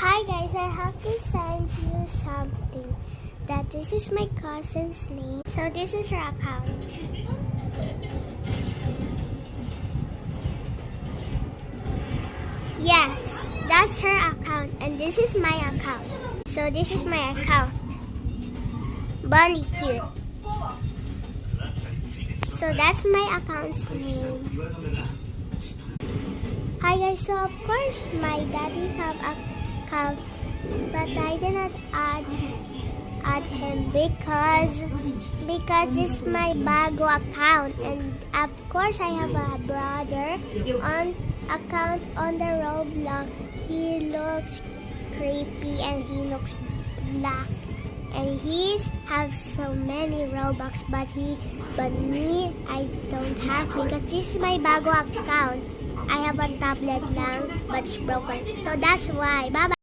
Hi guys, I have to send you something. That this is my cousin's name. So this is her account. Yes, that's her account and this is my account. So this is my account. Bunny Cute. So that's my account's name. Hi guys, so of course my daddy's have account, but I did not add him because this is my bago account, and of course I have a brother on account on the Roblox. He looks creepy and he looks black, and he have so many Robux, but me I don't have because this is my bago account. I have a tablet lang, but it's broken. So that's why. Bye-bye.